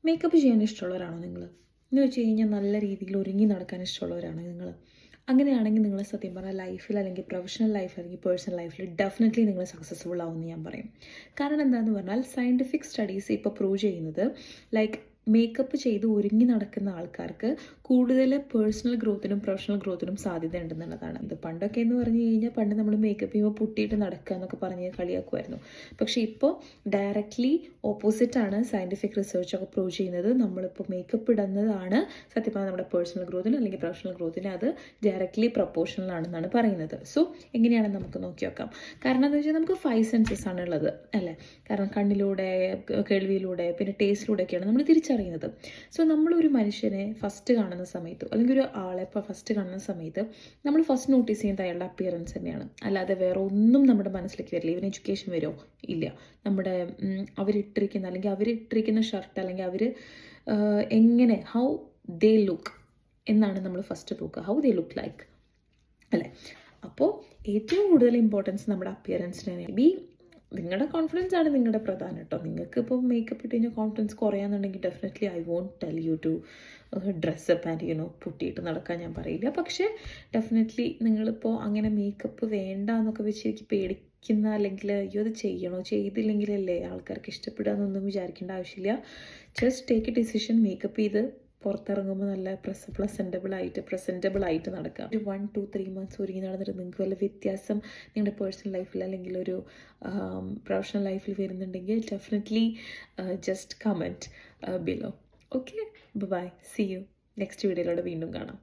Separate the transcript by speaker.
Speaker 1: Makeup ചെയ്യാൻ ഇഷ്ടമുള്ളവരാണോ നിങ്ങൾ? എന്ന് വെച്ച് കഴിഞ്ഞാൽ നല്ല രീതിയിൽ ഒരുങ്ങി നടക്കാൻ ഇഷ്ടമുള്ളവരാണോ നിങ്ങൾ? അങ്ങനെയാണെങ്കിൽ നിങ്ങൾ സത്യം പറഞ്ഞാൽ ലൈഫിൽ അല്ലെങ്കിൽ പ്രൊഫഷണൽ ലൈഫ് അല്ലെങ്കിൽ പേഴ്സണൽ ലൈഫിൽ ഡെഫിനറ്റ്ലി നിങ്ങൾ സക്സസ്ഫുൾ ആവുമെന്ന് ഞാൻ പറയും. കാരണം എന്താണെന്ന് പറഞ്ഞാൽ സയൻറ്റിഫിക് സ്റ്റഡീസ് ഇപ്പോൾ പ്രൂവ് ചെയ്യുന്നത് ലൈക്ക് മേക്കപ്പ് ചെയ്ത് ഒരുങ്ങി നടക്കുന്ന ആൾക്കാർക്ക് കൂടുതൽ പേഴ്സണൽ ഗ്രോത്തിനും പ്രൊഫഷണൽ ഗ്രോത്തിനും സാധ്യത ഉണ്ടെന്നുള്ളതാണ്. ഇത് പണ്ടൊക്കെ എന്ന് പറഞ്ഞു കഴിഞ്ഞാൽ പണ്ട് നമ്മൾ മേക്കപ്പ് ചെയ്യുമ്പോൾ പൊട്ടിയിട്ട് നടക്കുക എന്നൊക്കെ പറഞ്ഞ് കളിയാക്കുമായിരുന്നു. പക്ഷേ ഇപ്പോൾ ഡയറക്റ്റ്ലി ഓപ്പോസിറ്റാണ് സയൻറ്റിഫിക് റിസർച്ചൊക്കെ പ്രൂവ് ചെയ്യുന്നത്. നമ്മളിപ്പോൾ മേക്കപ്പ് ഇടുന്നതാണ് സത്യം പറഞ്ഞാൽ നമ്മുടെ പേഴ്സണൽ ഗ്രോത്തിന് അല്ലെങ്കിൽ പ്രൊഫഷണൽ ഗ്രോത്തിന് അത് ഡയറക്റ്റ്ലി പ്രൊപ്പോർഷണൽ ആണെന്നാണ് പറയുന്നത്. സോ എങ്ങനെയാണെന്ന് നമുക്ക് നോക്കി നോക്കാം. കാരണം എന്താ വെച്ചാൽ നമുക്ക് 5 സെൻസസ് ആണ് ഉള്ളത് അല്ലേ? കാരണം കണ്ണിലൂടെ, കേൾവിയിലൂടെ, പിന്നെ ടേസ്റ്റിലൂടെയൊക്കെയാണ് നമ്മൾ തിരിച്ചറിയുന്നത്. സോ നമ്മളൊരു മനുഷ്യനെ ഫസ്റ്റ് കാണുന്ന സമയത്ത് അല്ലെങ്കിൽ ഒരു ആളെ ഇപ്പോൾ ഫസ്റ്റ് കാണുന്ന സമയത്ത് നമ്മൾ ഫസ്റ്റ് നോട്ടീസ് ചെയ്യുന്നത് അയാളുടെ അപ്പിയറൻസ് തന്നെയാണ്. അല്ലാതെ വേറെ ഒന്നും നമ്മുടെ മനസ്സിലേക്ക് വരില്ല. ഇവന് എഡ്യൂക്കേഷൻ വരുമോ? ഇല്ല. നമ്മുടെ അവരിട്ടിരിക്കുന്ന അല്ലെങ്കിൽ അവരിട്ടിരിക്കുന്ന ഷർട്ട് അല്ലെങ്കിൽ അവർ എങ്ങനെ ഹൗ ദേ ലുക്ക് എന്നാണ് നമ്മൾ ഫസ്റ്റ് നോക്കുക. ഹൗ ദേ ലുക്ക് ലൈക്ക് അല്ലേ? അപ്പോൾ ഏറ്റവും കൂടുതൽ ഇമ്പോർട്ടൻസ് നമ്മുടെ അപ്പിയറൻസിന് തന്നെയാണ്. നിങ്ങളുടെ കോൺഫിഡൻസ് ആണ് നിങ്ങളുടെ പ്രധാനം കേട്ടോ. നിങ്ങൾക്ക് ഇപ്പോൾ മേക്കപ്പ് ഇട്ട് കഴിഞ്ഞാൽ കോൺഫിഡൻസ് കുറയാന്നുണ്ടെങ്കിൽ definitely I won't tell you to dress up and പൊട്ടിയിട്ട് നടക്കാൻ ഞാൻ പറയില്ല. പക്ഷേ ഡെഫിനറ്റ്ലി നിങ്ങളിപ്പോൾ അങ്ങനെ മേക്കപ്പ് വേണ്ട എന്നൊക്കെ വെച്ച് എനിക്ക് പേടിക്കുന്ന അല്ലെങ്കിൽ അയ്യോ അത് ചെയ്യണോ ചെയ്തില്ലെങ്കിലല്ലേ ആൾക്കാർക്ക് ഇഷ്ടപ്പെടുക എന്നൊന്നും വിചാരിക്കേണ്ട ആവശ്യമില്ല. Just take A decision. Makeup ചെയ്ത് പുറത്തിറങ്ങുമ്പോൾ നല്ല പ്രസൻറ്റബിൾ ആയിട്ട് നടക്കുക. ഒരു 1, 2, 3 മന്ത്സ് ഒരുങ്ങി നടന്നിട്ട് നിങ്ങൾക്ക് വല്ല വ്യത്യാസം നിങ്ങളുടെ പേഴ്സണൽ ലൈഫിൽ അല്ലെങ്കിൽ ഒരു പ്രൊഫഷണൽ ലൈഫിൽ വരുന്നുണ്ടെങ്കിൽ definitely just comment below. Okay, bye. See you. Next വീഡിയോയിലൂടെ വീണ്ടും കാണാം.